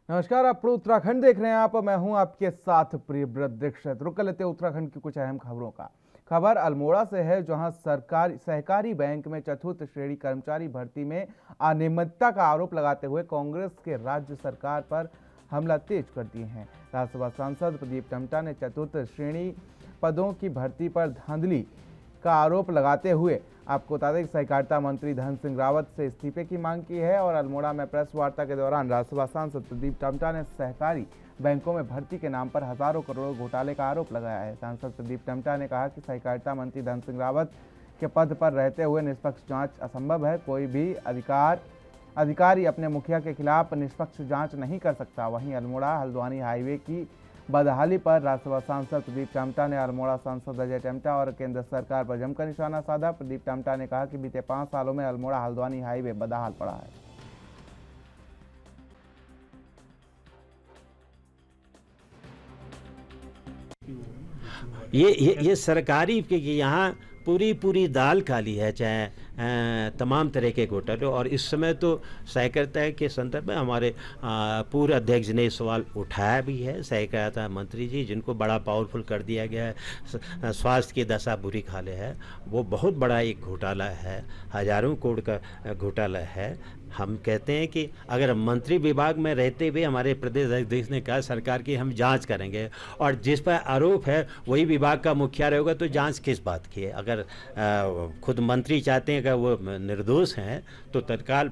नमस्कार, आप प्रो उत्तराखंड देख रहे हैं। मैं हूं आपके साथ प्रियव्रत दीक्षित। रुक लेते हैं उत्तराखंड की कुछ अहम खबरों का। खबर अल्मोड़ा से है, जहां सरकारी सहकारी बैंक में चतुर्थ श्रेणी कर्मचारी भर्ती में अनियमितता का आरोप लगाते हुए कांग्रेस के राज्य सरकार पर हमला तेज कर दिए हैं। राज्यसभा सांसद प्रदीप टम्टा ने चतुर्थ श्रेणी पदों की भर्ती पर धांधली का आरोप लगाते हुए आपको बता दें कि सहकारिता मंत्री धन सिंह रावत से इस्तीफे की मांग की है। और अल्मोड़ा में प्रेस वार्ता के दौरान राज्यसभा सांसद प्रदीप टम्टा ने सहकारी बैंकों में भर्ती के नाम पर हजारों करोड़ घोटाले का आरोप लगाया है। सांसद प्रदीप टम्टा ने कहा कि सहकारिता मंत्री धन सिंह रावत के पद पर रहते हुए निष्पक्ष जांच असंभव है। कोई भी अधिकारी अपने मुखिया के खिलाफ निष्पक्ष जांच नहीं कर सकता। वहीं अल्मोड़ा हल्द्वानी हाईवे की बदहाली पर राज्यसभा सांसद प्रदीप टम्टा ने अल्मोड़ा सांसद अजय टम्टा और केंद्र सरकार पर जमकर निशाना साधा। प्रदीप टम्टा ने कहा कि बीते 5 सालों में अल्मोड़ा हल्द्वानी हाईवे बदहाल पड़ा है। ये सरकारी के यहाँ पूरी दाल काली है, चाहे तमाम तरह के घोटाले। और इस समय तो सहकारिता के संदर्भ में हमारे पूर्व अध्यक्ष ने सवाल उठाया भी है। सहकारिता मंत्री जी, जिनको बड़ा पावरफुल कर दिया गया है, स्वास्थ्य की दशा बुरी हाल है, वो बहुत बड़ा एक घोटाला है, हजारों करोड़ का घोटाला है। हम कहते हैं कि अगर मंत्री विभाग में रहते हुए हमारे प्रदेश अध्यक्ष ने कहा सरकार की हम जांच करेंगे, और जिस पर आरोप है वही विभाग का मुखिया रहेगा, तो जांच किस बात की है? अगर खुद मंत्री चाहते हैं कि वो निर्दोष हैं तो तत्काल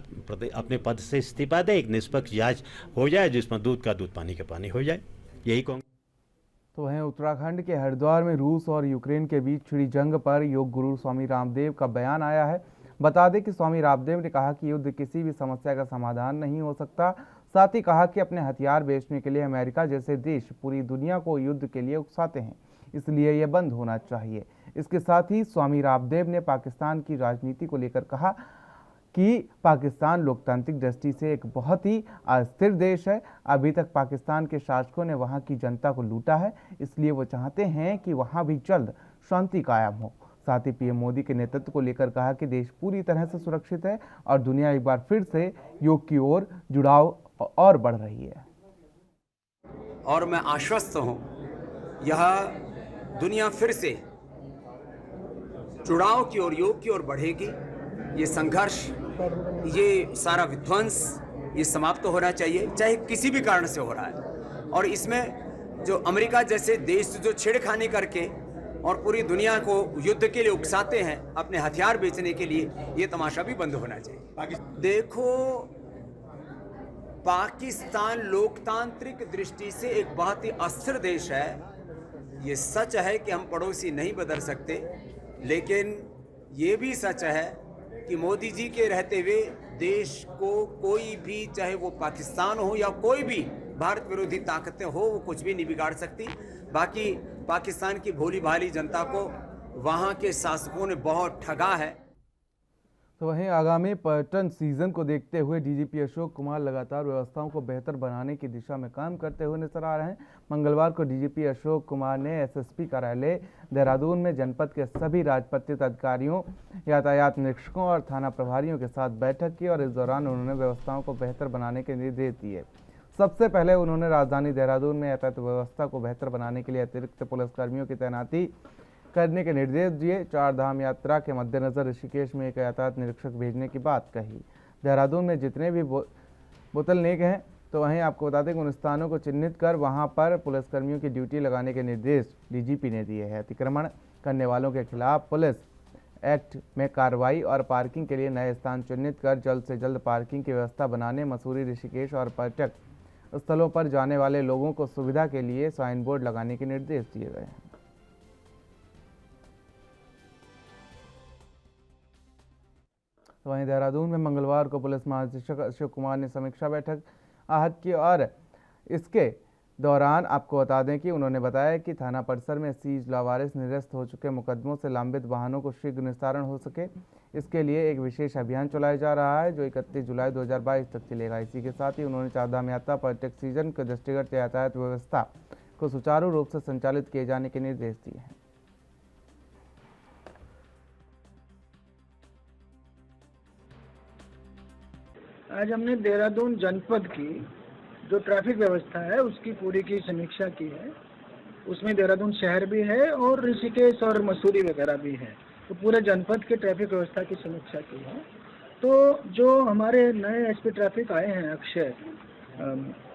अपने पद से इस्तीफा दें, एक निष्पक्ष जांच हो जाए जिसमें दूध का दूध पानी का पानी हो जाए। यही कहूँगा। तो वहीं उत्तराखंड के हरिद्वार में रूस और यूक्रेन के बीच छिड़ी जंग पर योग गुरु स्वामी रामदेव का बयान आया है। बता दें कि स्वामी रामदेव ने कहा कि युद्ध किसी भी समस्या का समाधान नहीं हो सकता। साथ ही कहा कि अपने हथियार बेचने के लिए अमेरिका जैसे देश पूरी दुनिया को युद्ध के लिए उकसाते हैं, इसलिए यह बंद होना चाहिए। इसके साथ ही स्वामी रामदेव ने पाकिस्तान की राजनीति को लेकर कहा कि पाकिस्तान लोकतांत्रिक दृष्टि से एक बहुत ही अस्थिर देश है। अभी तक पाकिस्तान के शासकों ने वहां की जनता को लूटा है, इसलिए वो चाहते हैं कि वहां भी जल्द शांति कायम हो। साथ ही पीएम मोदी के नेतृत्व को लेकर कहा कि देश पूरी तरह से सुरक्षित है और दुनिया एक बार फिर से योग की ओर जुड़ाव और बढ़ रही है। और मैं आश्वस्त हूं, यह दुनिया फिर से जुड़ाव की ओर, योग की ओर बढ़ेगी। ये संघर्ष, ये सारा विध्वंस, ये समाप्त तो होना चाहिए, चाहे किसी भी कारण से हो रहा है। और इसमें जो अमेरिका जैसे देश जो छेड़खानी करके और पूरी दुनिया को युद्ध के लिए उकसाते हैं अपने हथियार बेचने के लिए, ये तमाशा भी बंद होना चाहिए। देखो, पाकिस्तान लोकतांत्रिक दृष्टि से एक बहुत ही अस्थिर देश है। ये सच है कि हम पड़ोसी नहीं बदल सकते, लेकिन ये भी सच है कि मोदी जी के रहते हुए देश को कोई भी, चाहे वो पाकिस्तान हो या कोई भी भारत विरोधी ताकतें हो, वो कुछ भी नहीं बिगाड़ सकती। बाकी पाकिस्तान की भोली भाली जनता को वहाँ के शासकों ने बहुत ठगा है। तो वहीं आगामी पर्यटन सीजन को देखते हुए डीजीपी अशोक कुमार लगातार व्यवस्थाओं को बेहतर बनाने की दिशा में काम करते हुए नजर आ रहे हैं। मंगलवार को डीजीपी अशोक कुमार ने एसएसपी कार्यालय देहरादून में जनपद के सभी राजपत्रित अधिकारियों, यातायात निरीक्षकों और थाना प्रभारियों के साथ बैठक की और इस दौरान उन्होंने व्यवस्थाओं को बेहतर बनाने के निर्देश दिए। सबसे पहले उन्होंने राजधानी देहरादून में यातायात व्यवस्था को बेहतर बनाने के लिए अतिरिक्त पुलिसकर्मियों की तैनाती करने के निर्देश दिए। 4 धाम यात्रा के मद्देनजर ऋषिकेश में एक यातायात निरीक्षक भेजने की बात कही। देहरादून में जितने भी बोतलनेक हैं, तो वहीं आपको बता दें कि उन स्थानों को चिन्हित कर वहां पर पुलिसकर्मियों की ड्यूटी लगाने के निर्देश डीजीपी ने दिए हैं। अतिक्रमण करने वालों के खिलाफ पुलिस एक्ट में कार्रवाई और पार्किंग के लिए नए स्थान चिन्हित कर जल्द से जल्द पार्किंग की व्यवस्था बनाने, मसूरी, ऋषिकेश और पर्यटक स्थलों पर जाने वाले लोगों को सुविधा के लिए साइन बोर्ड लगाने के निर्देश दिए गए हैं। तो वहीं देहरादून में मंगलवार को पुलिस महानिदेशक अशोक कुमार ने समीक्षा बैठक आहत की और इसके दौरान आपको बता दें कि उन्होंने बताया कि थाना परिसर में सीज, लावारिस, निरस्त हो चुके मुकदमों से लंबित वाहनों को शीघ्र निस्तारण हो सके, इसके लिए एक विशेष अभियान चलाया जा रहा है जो 31 जुलाई 2022 तक चलेगा। इसी के साथ ही उन्होंने चारधाम यात्रा पर्यटक सीजन के दृष्टिगत यातायात व्यवस्था को सुचारू रूप से संचालित किए जाने के निर्देश दिए हैं। आज हमने देहरादून जनपद की जो ट्रैफिक व्यवस्था है उसकी पूरी की समीक्षा की है। उसमें देहरादून शहर भी है और ऋषिकेश और मसूरी वगैरह भी है, तो पूरे जनपद के ट्रैफिक व्यवस्था की समीक्षा की है। तो जो हमारे नए एसपी ट्रैफिक आए हैं अक्षय,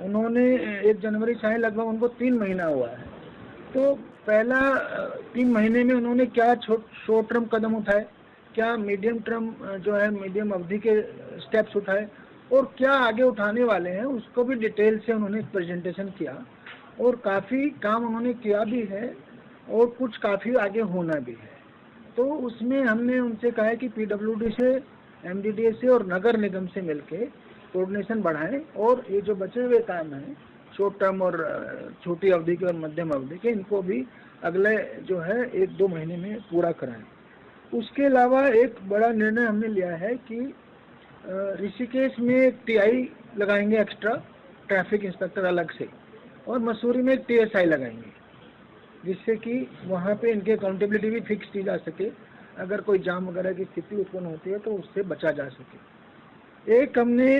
उन्होंने 1 जनवरी से आए, लगभग उनको 3 महीना हुआ है। तो पहला 3 महीने में उन्होंने क्या शॉर्ट टर्म कदम उठाए, क्या मीडियम टर्म जो है मीडियम अवधि के स्टेप्स उठाए और क्या आगे उठाने वाले हैं, उसको भी डिटेल से उन्होंने प्रेजेंटेशन किया और काफ़ी काम उन्होंने किया भी है और कुछ काफ़ी आगे होना भी है। तो उसमें हमने उनसे कहा है कि पीडब्ल्यूडी से, एमडीडीए से और नगर निगम से मिलके कोऑर्डिनेशन बढ़ाएं और ये जो बचे हुए काम हैं शॉर्ट टर्म और छोटी अवधि के और मध्यम अवधि के, इनको भी अगले जो है 1-2 महीने में पूरा कराएं। उसके अलावा एक बड़ा निर्णय हमने लिया है कि ऋषिकेश में एक टीआई लगाएंगे एक्स्ट्रा, ट्रैफिक इंस्पेक्टर अलग से, और मसूरी में एक टीएसआई लगाएंगे, जिससे कि वहाँ पे इनकी अकाउंटेबिलिटी भी फिक्स की जा सके। अगर कोई जाम वगैरह की स्थिति उत्पन्न होती है तो उससे बचा जा सके। एक हमने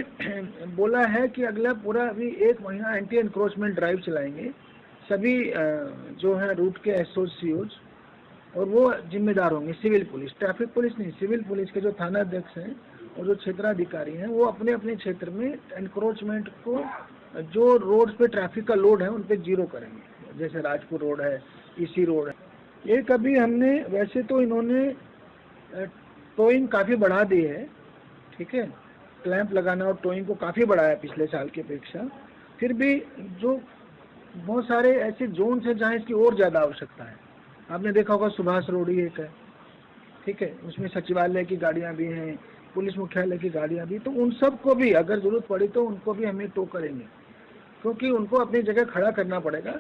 बोला है कि अगला पूरा अभी 1 महीना एंटी एनक्रोचमेंट ड्राइव चलाएंगे, सभी जो है रूट के एसओसीओज, और वो जिम्मेदार होंगे सिविल पुलिस, ट्रैफिक पुलिस नहीं, सिविल पुलिस के जो थाना अध्यक्ष हैं और जो क्षेत्राधिकारी हैं वो अपने अपने क्षेत्र में एनक्रोचमेंट को, जो रोड्स पे ट्रैफिक का लोड है उन पे जीरो करेंगे, जैसे राजपुर रोड है, ईसी रोड है। एक अभी हमने, वैसे तो इन्होंने टोइंग काफ़ी बढ़ा दी है, ठीक है, क्लैंप लगाना और टोइंग को काफ़ी बढ़ाया पिछले साल की अपेक्षा, फिर भी जो बहुत सारे ऐसे जोन्स हैं जहाँ इसकी और ज़्यादा आवश्यकता है। आपने देखा होगा सुभाष रोड ही एक है, ठीक है, उसमें सचिवालय की गाड़ियाँ भी हैं, पुलिस मुख्यालय की गाड़ियाँ भी, तो उन सब को भी अगर ज़रूरत पड़ी तो उनको भी हमें टो करेंगे, क्योंकि उनको अपनी जगह खड़ा करना पड़ेगा।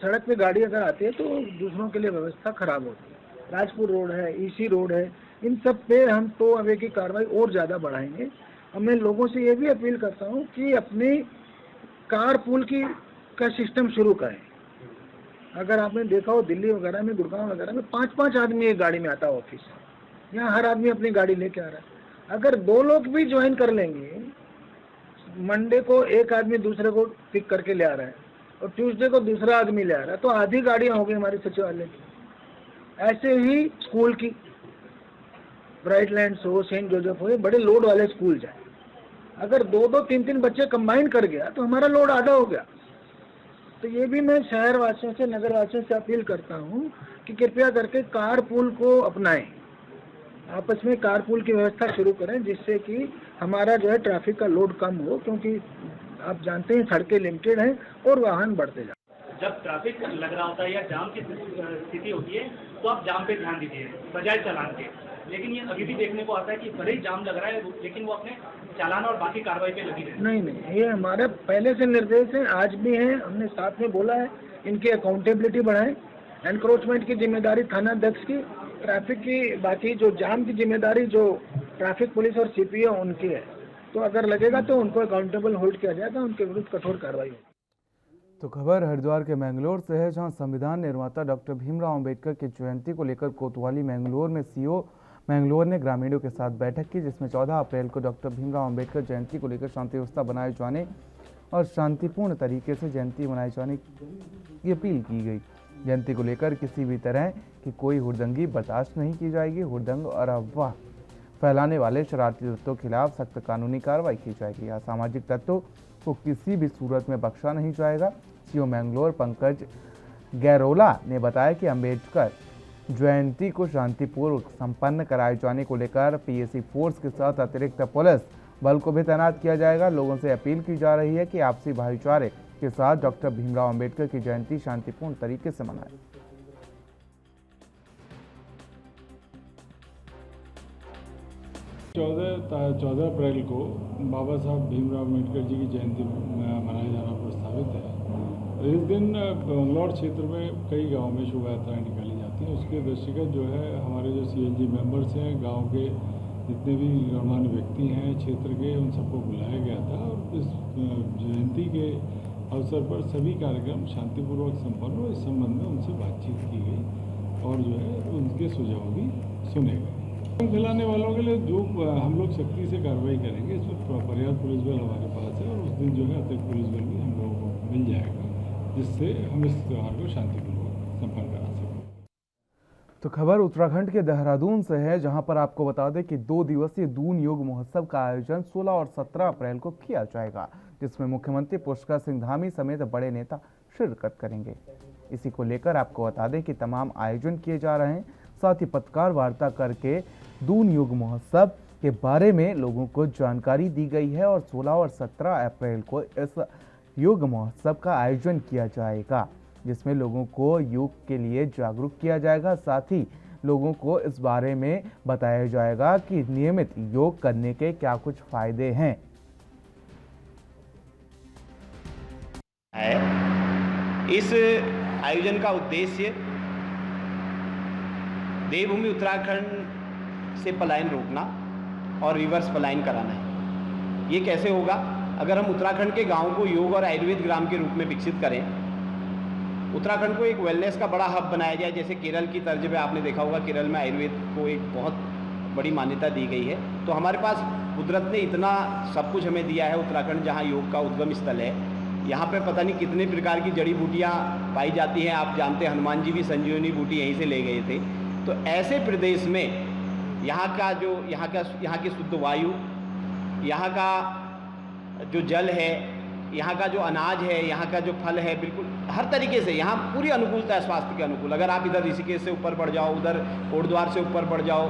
सड़क पे गाड़ी अगर आती है तो दूसरों के लिए व्यवस्था खराब होती है। राजपुर रोड है, ईसी रोड है, इन सब पे हम टो अवे की कार्रवाई और ज़्यादा बढ़ाएंगे। अब मैं लोगों से ये भी अपील करता हूँ कि अपने कार पूल का सिस्टम शुरू करें। अगर आपने देखा हो दिल्ली वगैरह में, गुड़गांव वगैरह में 5-5 आदमी एक गाड़ी में आता है ऑफिस, यहाँ हर आदमी अपनी गाड़ी लेके आ रहा है। अगर 2 लोग भी ज्वाइन कर लेंगे, मंडे को एक आदमी दूसरे को पिक करके ले आ रहा है और ट्यूसडे को दूसरा आदमी ले आ रहा है, तो आधी गाड़ियाँ हो गई हमारी सचिवालय की। ऐसे ही स्कूल की, ब्राइटलैंड्स हो, सेंट जोसेफ हो, बड़े लोड वाले स्कूल जाए, अगर 2-2, 3-3 बच्चे कंबाइन कर गया तो हमारा लोड आधा हो गया। तो ये भी मैं शहर वासियों से, नगर वासियों से अपील करता हूँ कि कृपया करके कार पूल को अपनाएं, आपस में कार पूल की व्यवस्था शुरू करें, जिससे कि हमारा जो है ट्रैफिक का लोड कम हो, क्योंकि आप जानते हैं सड़कें लिमिटेड हैं और वाहन बढ़ते जाते हैं। जब ट्रैफिक लग रहा होता है या जाम की स्थिति होती है तो आप जाम पे ध्यान दीजिए बजाय चालान के, लेकिन ये अभी भी देखने को आता है कि भले ही जाम लग रहा है लेकिन वो अपने चालान और बाकी कार्रवाई पे लगी रहती है। नहीं, ये हमारा पहले से निर्देश है, आज भी है, हमने साथ में बोला है इनकी अकाउंटेबिलिटी बढ़ाएं, एनक्रोचमेंट की जिम्मेदारी थाना अध्यक्ष की, ट्रैफिक की, बाकी जो जाम की जिम्मेदारी जो ट्रैफिक पुलिस और सीपीओ उनकी है। तो अगर लगेगा तो उनको अकाउंटेबल होल्ड किया जाएगा, उनके विरुद्ध कठोर कार्रवाई होगी। तो खबर हरिद्वार के मैंगलोर से है, जहां संविधान निर्माता डॉक्टर भीमराव अंबेडकर की जयंती को लेकर कोतवाली मैंगलोर में सीओ मैंगलोर ने ग्रामीणों के साथ बैठक की, जिसमें 14 अप्रैल को डॉक्टर भीमराव अंबेडकर जयंती को लेकर शांति व्यवस्था बनाए जाने और शांतिपूर्ण तरीके से जयंती मनाए जाने की अपील की गई। जयंती को लेकर किसी भी तरह की कोई हुड़दंगी बर्दाश्त नहीं की जाएगी। हुड़दंग और अफवाह फैलाने वाले शरारती तत्वों के खिलाफ सख्त कानूनी कार्रवाई की जाएगी। असामाजिक तत्वों को किसी भी सूरत में बख्शा नहीं जाएगा। सीओ मैंगलोर पंकज गैरोला ने बताया कि अंबेडकर जयंती को शांतिपूर्वक संपन्न कराए जाने को लेकर पीएसी फोर्स के साथ अतिरिक्त पुलिस बल को भी तैनात किया जाएगा। लोगों से अपील की जा रही है कि आपसी भाईचारे के साथ डॉक्टर भीमराव अंबेडकर की जयंती शांतिपूर्ण तरीके से मनाएं। 14 अप्रैल को बाबा साहब भीमराव अम्बेडकर जी की जयंती मनाया जाना प्रस्तावित है। इस दिन बंगलौर क्षेत्र में कई गांवों में शोभा यात्राएँ निकाली जाती हैं। उसके दृष्टिगत जो है हमारे जो सीएलजी मेंबर्स हैं, गांव के जितने भी गणमान्य व्यक्ति हैं क्षेत्र के, उन सबको बुलाया गया था और इस जयंती के अवसर पर सभी कार्यक्रम शांतिपूर्वक संपन्न हो, इस संबंध में उनसे बातचीत की गई और जो है उनके सुझाव भी सुने गए। खिलाने वालों के लिए जो हम लोग सख्ती से कार्रवाई करेंगे, इसमें पर्याप्त पुलिस बल हमारे पास है और उस दिन जो है अतिरिक्त पुलिस बल भी हम लोगों को मिल जाएगा, जिससे हम इस त्यौहार को शांतिपूर्वक संपन्न करा सकें। तो खबर उत्तराखंड के देहरादून से है, जहां पर आपको बता दें कि 2 दिवसीय दून योग महोत्सव का आयोजन 16 और 17 अप्रैल को किया जाएगा, जिसमें मुख्यमंत्री पुष्कर सिंह धामी समेत बड़े नेता शिरकत करेंगे। इसी को लेकर आपको बता दें कि तमाम आयोजन किए जा रहे हैं। साथ ही पत्रकार वार्ता करके दून योग महोत्सव के बारे में लोगों को जानकारी दी गई है और 16 और 17 अप्रैल को इस योग महोत्सव का आयोजन किया जाएगा, जिसमें लोगों को योग के लिए जागरूक किया जाएगा। साथ ही लोगों को इस बारे में बताया जाएगा कि नियमित योग करने के क्या कुछ फायदे हैं। इस आयोजन का उद्देश्य देवभूमि उत्तराखंड से पलायन रोकना और रिवर्स पलायन कराना है। ये कैसे होगा? अगर हम उत्तराखंड के गांवों को योग और आयुर्वेद ग्राम के रूप में विकसित करें, उत्तराखंड को एक वेलनेस का बड़ा हब बनाया जाए, जैसे केरल की तर्ज पे आपने देखा होगा, केरल में आयुर्वेद को एक बहुत बड़ी मान्यता दी गई है। तो हमारे पास कुदरत ने इतना सब कुछ हमें दिया है। उत्तराखंड जहाँ योग का उद्गम स्थल है, यहाँ पे पता नहीं कितने प्रकार की जड़ी बूटियाँ पाई जाती हैं। आप जानते हैं हनुमान जी भी संजीवनी बूटी यहीं से ले गए थे। तो ऐसे प्रदेश में यहाँ की शुद्ध वायु, यहाँ का जो जल है, यहाँ का जो अनाज है, यहाँ का जो फल है, बिल्कुल हर तरीके से यहाँ पूरी अनुकूलता है स्वास्थ्य के अनुकूल। अगर आप इधर ऋषिकेश से ऊपर बढ़ जाओ, उधर कोटद्वार से ऊपर बढ़ जाओ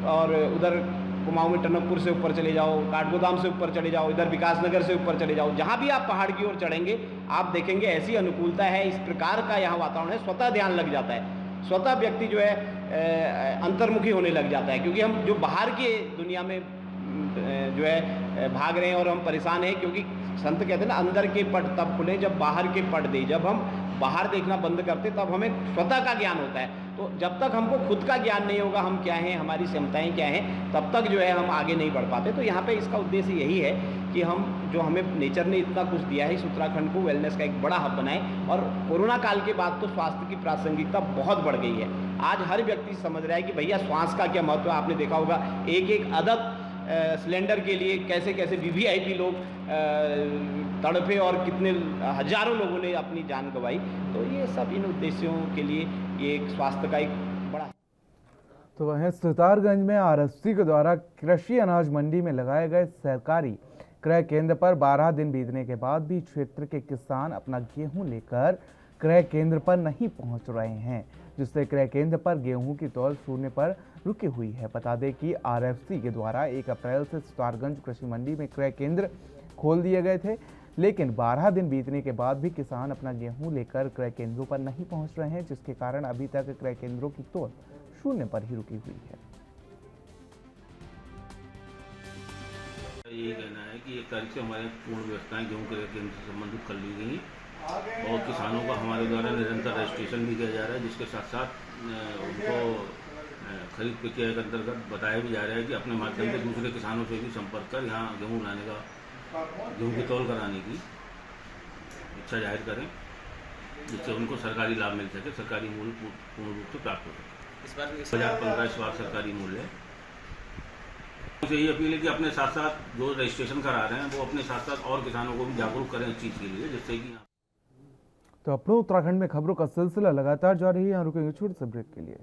और उधर कुमाऊं में टनकपुर से ऊपर चले जाओ, काठगोदाम से ऊपर चले जाओ, इधर विकासनगर से ऊपर चले जाओ, जहाँ भी आप पहाड़ की ओर चढ़ेंगे आप देखेंगे ऐसी अनुकूलता है, इस प्रकार का यहाँ वातावरण है। स्वतः ध्यान लग जाता है, स्वतः व्यक्ति जो है अंतर्मुखी होने लग जाता है, क्योंकि हम जो बाहर की दुनिया में जो है भाग रहे हैं और हम परेशान हैं। क्योंकि संत कहते हैं ना, अंदर के पट तब खुले जब बाहर के पट दे। जब हम बाहर देखना बंद करते तब हमें स्वतः का ज्ञान होता है। तो जब तक हमको खुद का ज्ञान नहीं होगा, हम क्या हैं, हमारी क्षमताएं क्या हैं, तब तक जो है हम आगे नहीं बढ़ पाते। तो यहाँ पे इसका उद्देश्य यही है कि हम जो हमें नेचर ने इतना कुछ दिया है, इस उत्तराखंड को वेलनेस का एक बड़ा हब बनाए। और कोरोना काल के बाद तो स्वास्थ्य की प्रासंगिकता बहुत बढ़ गई है। आज हर व्यक्ति समझ रहा है कि भैया श्वास का क्या महत्व है। आपने देखा होगा एक एक अदद सिलेंडर के लिए कैसे कैसे वीवीआईपी लोग तड़पे और कितने हजारों लोगों ने अपनी जान गंवाई। तो ये सब इन उद्देश्यों के लिए ये एक स्वास्थ्य का एक बड़ा। तो वहीं सितारगंज में आरएससी के द्वारा कृषि अनाज मंडी में लगाए गए सरकारी क्रय केंद्र पर 12 दिन बीतने के बाद भी क्षेत्र के किसान अपना गेहूं लेकर क्रय केंद्र पर नहीं पहुंच रहे हैं, जिससे क्रय केंद्र पर गेहूं की तौल शून्य पर रुकी हुई है। बता दें कि आरएफसी के द्वारा 1 अप्रैल से सितारगंज कृषि मंडी में क्रय केंद्र खोल दिए गए थे, लेकिन 12 दिन बीतने के बाद भी किसान अपना गेहूं लेकर क्रय केंद्रों पर नहीं पहुंच रहे हैं, जिसके कारण अभी तक क्रय केंद्रों की तौल शून्य पर ही रुकी हुई है। यही कहना है कि 1 तारीख से हमारे पूर्ण व्यवस्थाएं गेहूं क्रय केंद्र से संबंधित कर ली गई और किसानों का हमारे द्वारा निरंतर रजिस्ट्रेशन भी किया जा रहा है, जिसके साथ साथ उनको खरीद प्रक्रिया के अंतर्गत बताया भी जा रहा है कि अपने माध्यम से दूसरे किसानों से भी संपर्क कर यहाँ गेहूँ लाने का, गेहूँ की तौल कराने की इच्छा जाहिर करें, जिससे उनको सरकारी लाभ मिल सके, सरकारी मूल्य पूर्ण रूप से प्राप्त हो सके। इस बार 2015 इस बार सरकारी मूल्य है। मुझे यही अपील है कि अपने साथ साथ जो रजिस्ट्रेशन करा रहे हैं वो अपने साथ साथ और किसानों को भी जागरूक करें इस चीज़ के लिए, जिससे कि तो अपने उत्तराखंड में खबरों का सिलसिला लगातार जारी है। यहाँ रुकेंगे छोटे से ब्रेक के लिए।